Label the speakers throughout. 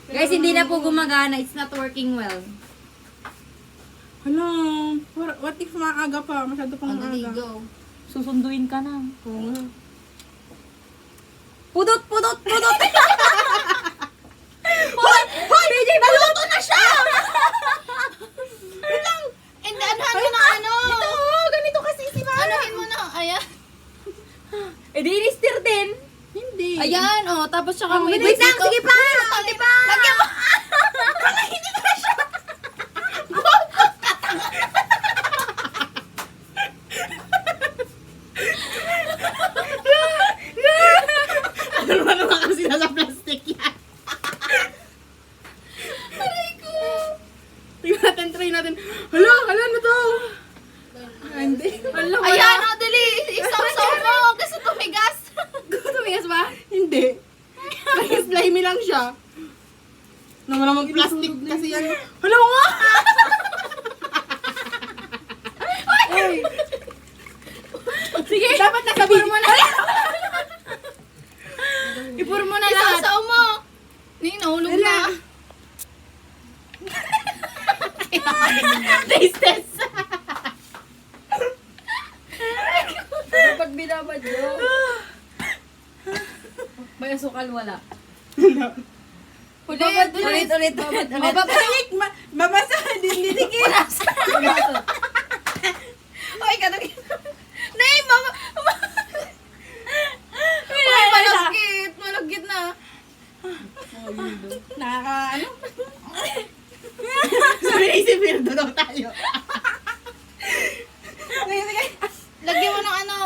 Speaker 1: Guys, hindi na po gumagana. It's not working well.
Speaker 2: Hala, what if maaga pa? Masyado pang maaga.
Speaker 1: Go. Susunduin ka na.
Speaker 2: Oo nga.
Speaker 1: Pudot! Pudot! Hoy! PJ, naluto na siya!
Speaker 3: Wait lang. And anuhan mo na ano.
Speaker 2: Ito, ganito kasi si Mama.
Speaker 3: Anuhin mo na. Ayan.
Speaker 1: Eh, di in-stir din.
Speaker 2: Hindi.
Speaker 3: Ayan, oh. Tapos saka mo
Speaker 1: Wait lang, sige pa! Sige pa!
Speaker 3: Lagyan mo.
Speaker 2: Ano naman kasi nasa plastic yan.
Speaker 3: Aray ko.
Speaker 2: Try natin. Hala, ano to? Hindi. Hala, wala.
Speaker 3: Ayan, oh, dali. Isaw-saw mo. Kasi tumigas.
Speaker 1: Tumigas ba?
Speaker 2: Hindi. Slimy lang siya. Naman naman plastic kasi yan. Hala nga! Ay!
Speaker 1: Sige!
Speaker 2: Dapat nasabihin mo na.
Speaker 1: Ipur mo na lahat.
Speaker 3: Isaw-saw mo. Hindi, nahulog na.
Speaker 1: Taste test! Kapag binabad yun. May asukal wala. Ulit.
Speaker 2: Babalik! Babasa! Didikit!
Speaker 3: Ay, kanong... Nay, mama! Ay, malagkit. Malagkit na.
Speaker 2: Ano? Sabi na isip yun, doon tayo. Sige.
Speaker 3: Lagyan mo ng ano.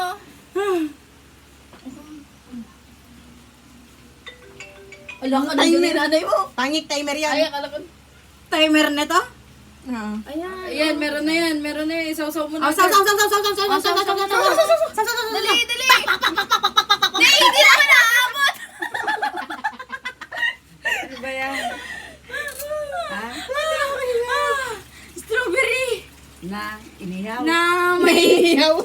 Speaker 3: Alam ka na
Speaker 2: Timer.
Speaker 3: yung nanay mo.
Speaker 2: Pangit timer yan.
Speaker 3: Ay, akala ko.
Speaker 1: Timer na to?
Speaker 3: Ayan.
Speaker 1: Ayan, meron na yan. Isaw-saw mo na.
Speaker 2: Saw.
Speaker 3: Dali, dali. Nay, hindi naman naaabot.
Speaker 1: Ano ba yan? Ha? Strawberry!
Speaker 4: Na, inihaw.
Speaker 1: Na may ihaw.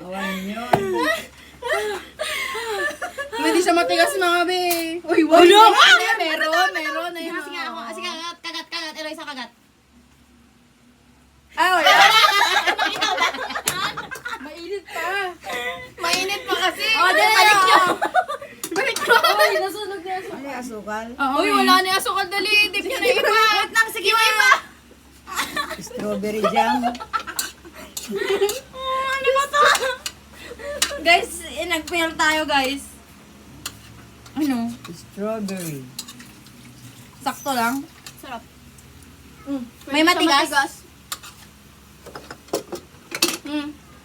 Speaker 4: Awan nyo.
Speaker 2: Hindi siya matigas mga be. Uy,
Speaker 3: Meron. Ayun, sige ako. Sige, kagat. Eloy sa kagat.
Speaker 1: Ah, wala.
Speaker 2: Mainit pa.
Speaker 3: Mainit pa kasi.
Speaker 1: Oh, dali, balik nyo.
Speaker 3: Balik ko.
Speaker 1: Uy, nasunog na.
Speaker 4: Ano yung asukal?
Speaker 3: Uy, wala na yung asukal. Dali, dip nyo na iba.
Speaker 1: Wait lang, sige.
Speaker 3: Yung iba.
Speaker 4: Strawberry jam.
Speaker 1: Ano ba to? Guys, nag-fail tayo, guys. Ano?
Speaker 4: Strawberry.
Speaker 1: Sakto lang.
Speaker 3: Sarap.
Speaker 1: May matigas?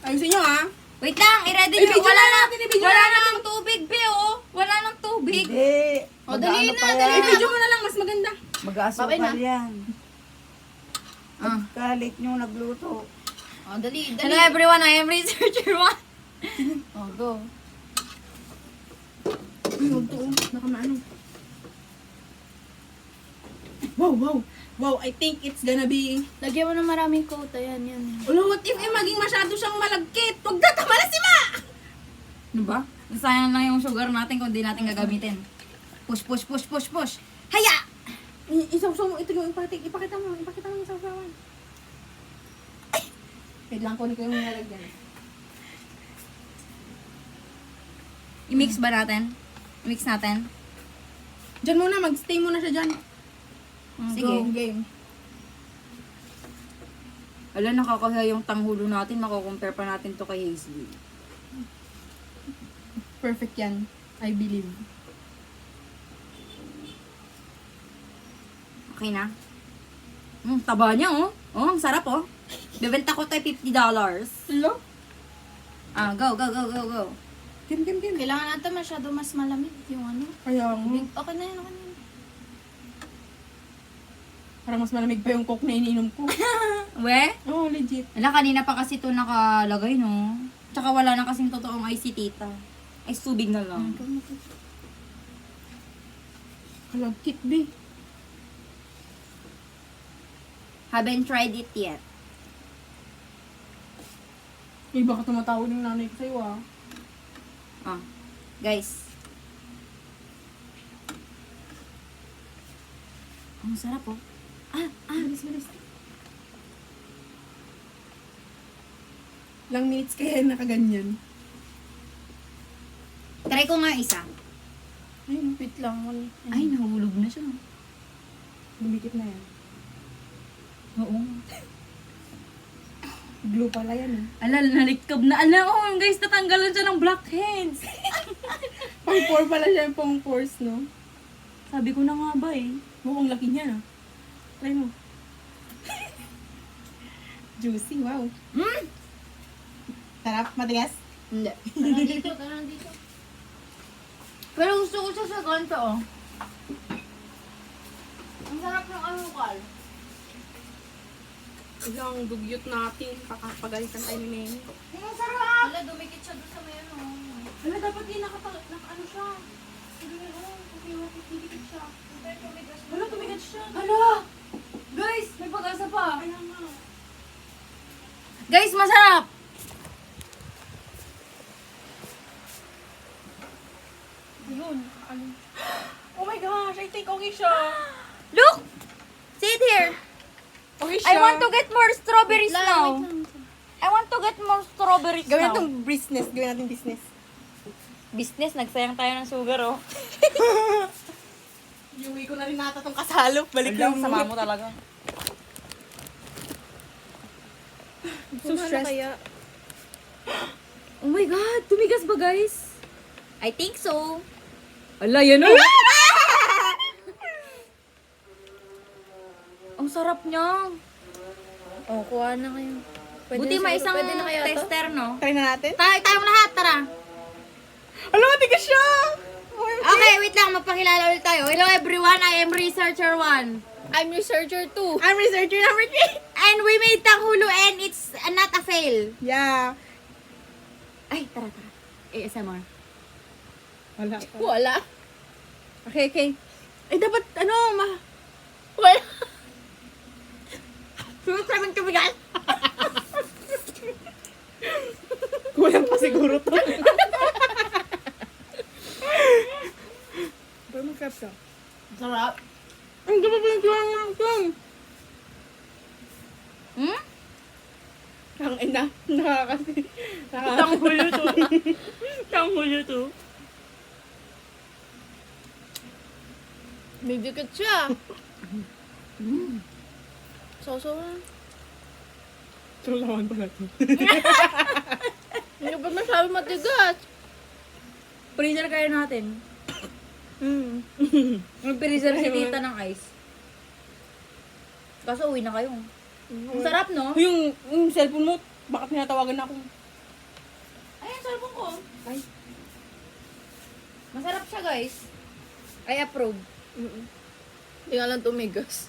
Speaker 2: Ayusin nyo ha.
Speaker 1: Wait lang, i-ready nyo.
Speaker 2: I-video
Speaker 1: Wala
Speaker 2: na
Speaker 1: na.
Speaker 2: natin, i-video
Speaker 1: Wala
Speaker 2: na
Speaker 1: na ng tubig, Pe, oh. Wala ng tubig.
Speaker 4: Hindi.
Speaker 3: O, dali
Speaker 4: Mag-ano
Speaker 3: na,
Speaker 4: pa
Speaker 3: dali
Speaker 4: yan?
Speaker 2: I-video mo na lang, mas maganda.
Speaker 3: Babay
Speaker 4: Mag-asukal
Speaker 3: na.
Speaker 4: yan.
Speaker 1: Ah.
Speaker 4: Kalit nyo nagluto.
Speaker 3: O, dali.
Speaker 1: Hello everyone, I am Researcher 1.
Speaker 3: O, go.
Speaker 2: Uy, huwag to. Baka maano. Wow, I think it's gonna be...
Speaker 3: Lagyan mo ng maraming coat. Ayan, yan.
Speaker 2: Ulo, what if maging masyado siyang malagkit? Huwag tatamala si Ma!
Speaker 1: Ano ba? Sayang lang yung sugar natin kung di natin gagamitin. Push. Haya!
Speaker 2: Isaw-saw mo. Ito yung ipatik. Ipakita mo yung isaw-sawan. Wait lang, kunin ko yung nalagyan.
Speaker 1: I-mix ba natin? I-mix natin?
Speaker 2: Diyan muna, mag-stay muna siya dyan.
Speaker 1: Sige.
Speaker 2: Go, game.
Speaker 1: Ala, nakakahiya yung tanghulo natin. Mako-compare pa natin to kay Hazel.
Speaker 2: Perfect yan. I believe.
Speaker 1: Okay na? Taba niya, oh. Oh, ang sarap, oh. Bebenta ko tayo $50.
Speaker 2: Hello?
Speaker 1: Ah, go.
Speaker 2: Game.
Speaker 3: Kailangan natin masyado mas malamig yung ano.
Speaker 2: Kaya nga.
Speaker 3: Okay na yun.
Speaker 2: Parang mas malamig pa yung coke na iniinom ko.
Speaker 1: We?
Speaker 2: Oh, legit.
Speaker 1: Ala, kanina pa kasi ito nakalagay, no? Tsaka wala na kasing totoong ice tita. Ice tubig na lang.
Speaker 2: Kalagkit, be.
Speaker 1: Haven't tried it yet.
Speaker 2: Baka tumatawag ng nanay ko sa'yo, ah.
Speaker 1: Ah, guys. Ang sarap oh.
Speaker 2: Bilis. Lang minutes kaya nakaganyan.
Speaker 1: Try ko nga isa.
Speaker 2: Ay, wait lang.
Speaker 1: Ay, nahulog na siya.
Speaker 2: Lumikit na yan.
Speaker 1: Oo.
Speaker 2: Glue pala yan eh.
Speaker 1: Alal, nalikab na. Oh, guys, natanggalan siya ng blackheads.
Speaker 2: Pang pore pala siya yung pang pores, no?
Speaker 1: Sabi ko na nga ba eh.
Speaker 2: Ang laki niya, no? Try mo. Juicy, wow. Sarap, matigas?
Speaker 1: Hindi.
Speaker 3: Tara dito.
Speaker 1: Pero gusto ko siya sa ganito oh.
Speaker 3: Ang sarap ng alukal.
Speaker 2: Ilang dugyot natin, kakapagalitan tayo ni Nene.
Speaker 3: Ang sarap! Wala, dumikit siya doon sa may ano.
Speaker 2: Wala, dapat din naka-ano siya. Wala, tumigat siya.
Speaker 1: Hala! Guys, may pag-asa pa. Guys, masarap!
Speaker 2: Ayun, ano. Oh my gosh, I think okay siya.
Speaker 1: Look! Sit here!
Speaker 2: Okay siya.
Speaker 1: I want to get more strawberries
Speaker 3: Wait
Speaker 1: now.
Speaker 3: lang.
Speaker 1: I want to get more strawberries
Speaker 2: Gawin
Speaker 1: now.
Speaker 2: natin business. Gawin natin business.
Speaker 1: Business, nagsayang tayo ng sugar oh.
Speaker 2: Iuwi ko na rin nata tong kasalo. Balik
Speaker 1: Alam,
Speaker 2: lang
Speaker 1: sama mo talaga.
Speaker 2: So stressed.
Speaker 3: Kaya,
Speaker 1: Oh my God, tumigas ba guys? I think so. Ala, yan oh. Ang sarap niya.
Speaker 3: oh, kuha na kayo.
Speaker 1: Buti
Speaker 3: na
Speaker 1: may
Speaker 3: siguro,
Speaker 1: isang
Speaker 3: pwede na kaya to?
Speaker 1: tester, no?
Speaker 2: Try na natin.
Speaker 1: Tayong lahat, tara.
Speaker 2: Alam, matigas siya!
Speaker 1: Okay, wait lang, magpakilala ulit tayo. Hello everyone, I am Researcher 1.
Speaker 3: I'm researcher 2.
Speaker 2: I'm researcher number 3.
Speaker 1: And we made tanghulo and it's not a fail.
Speaker 2: Yeah.
Speaker 1: Ay, tara. ASMR.
Speaker 2: Wala.
Speaker 3: Wala.
Speaker 2: Okay. Eh, dapat,
Speaker 3: Wala.
Speaker 1: Sunod sa aming tumigas.
Speaker 2: kulang pa siguro to. Pero masarap siya.
Speaker 1: Sarap.
Speaker 2: Ang gaba pa yung tuwang ito.
Speaker 1: Hmm?
Speaker 2: Ang ina. Nakakasi.
Speaker 1: Tanghulo to. Tanghulo to.
Speaker 3: May dikit siya. So lang.
Speaker 2: Tulawan pala ito.
Speaker 3: Hindi ba masabi matigas?
Speaker 1: Freezer kaya natin. Mag-freezer si tita ng ice. Kaso uwi na kayo. Ang sarap, no?
Speaker 2: Yung cellphone mo, bakit tinatawagan ako?
Speaker 1: Ayan, cellphone ko.
Speaker 2: Ay.
Speaker 1: Masarap siya, guys. I approve.
Speaker 3: Hindi nga lang tumigas.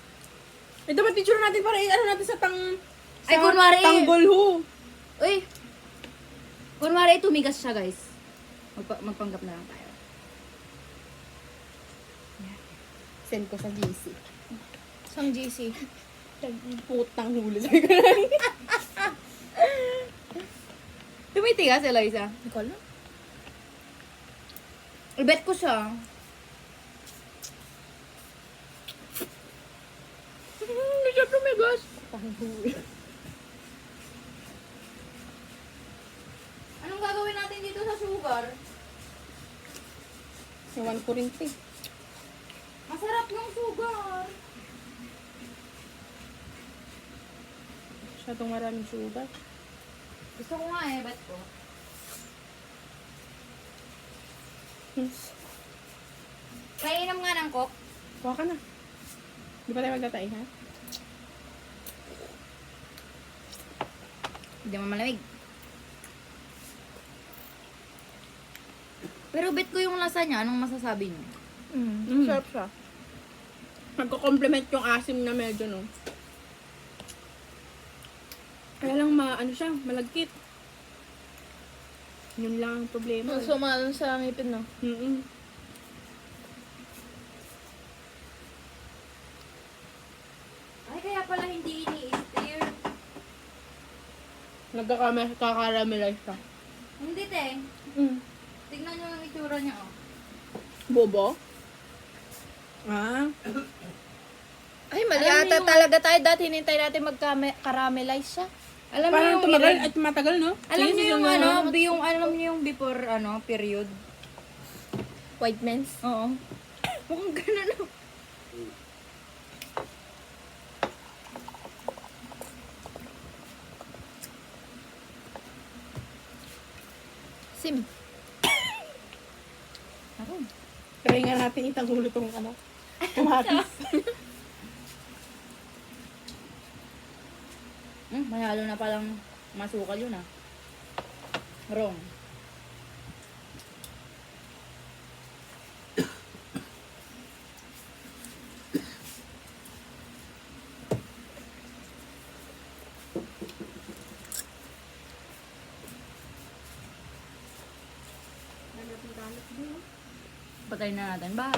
Speaker 2: Eh, dapat picture natin para ano natin sa
Speaker 1: Ay, kunwari.
Speaker 2: tanggol ho.
Speaker 1: Uy! Kunwari, tumigas siya, guys. Magpanggap na lang tayo.
Speaker 2: Send ko sa GC.
Speaker 3: Sang GC.
Speaker 2: Putang huli. Sabi ko lang.
Speaker 1: Tumitigas, Eliza.
Speaker 3: Hindi ko alam.
Speaker 1: I-bet ko siya.
Speaker 3: Hindi siya tumigas.
Speaker 1: Anong gagawin natin dito sa sugar?
Speaker 2: Iwan ko rin ito.
Speaker 1: Masarap yung sugar.
Speaker 2: Masyadong maraming sugar.
Speaker 1: Gusto ko nga bet ko. Kainom nga ng coke.
Speaker 2: Kuha ka na. Di ba tayo magtatay, ha?
Speaker 1: Hindi mo malamig. Pero bet ko yung lasa niya. Anong masasabi niyo?
Speaker 3: Sarap siya.
Speaker 2: Nagko-complement yung asim na medyo, no? Kaya lang siya, malagkit. Yun lang ang problema.
Speaker 3: Sumalan sa ngipin, no?
Speaker 1: Ay, kaya pala hindi ini-stir.
Speaker 2: Nagkakaramelize ka.
Speaker 1: Hindi, te. Tignan nyo yung itsura niya, oh.
Speaker 2: Bobo? Ah?
Speaker 3: Ay, mali
Speaker 1: Alam
Speaker 3: ata
Speaker 1: niyo yung-
Speaker 3: talaga tayo. Dati hinintay natin mag-caramelize siya.
Speaker 1: Alam mo
Speaker 2: Parang
Speaker 1: yung
Speaker 2: tumagal
Speaker 1: ilan-
Speaker 2: at matagal, no?
Speaker 1: Alam
Speaker 2: Sige,
Speaker 1: niyo yung
Speaker 2: susunod.
Speaker 1: alam niyo yung before period.
Speaker 3: White men's.
Speaker 1: Oo. Mukhang ganun. No?
Speaker 3: Sim.
Speaker 2: Try nga natin itangulo tong ano. Kamatis.
Speaker 1: Mahalo na palang masukal yun Wrong. Patayin na natin ba?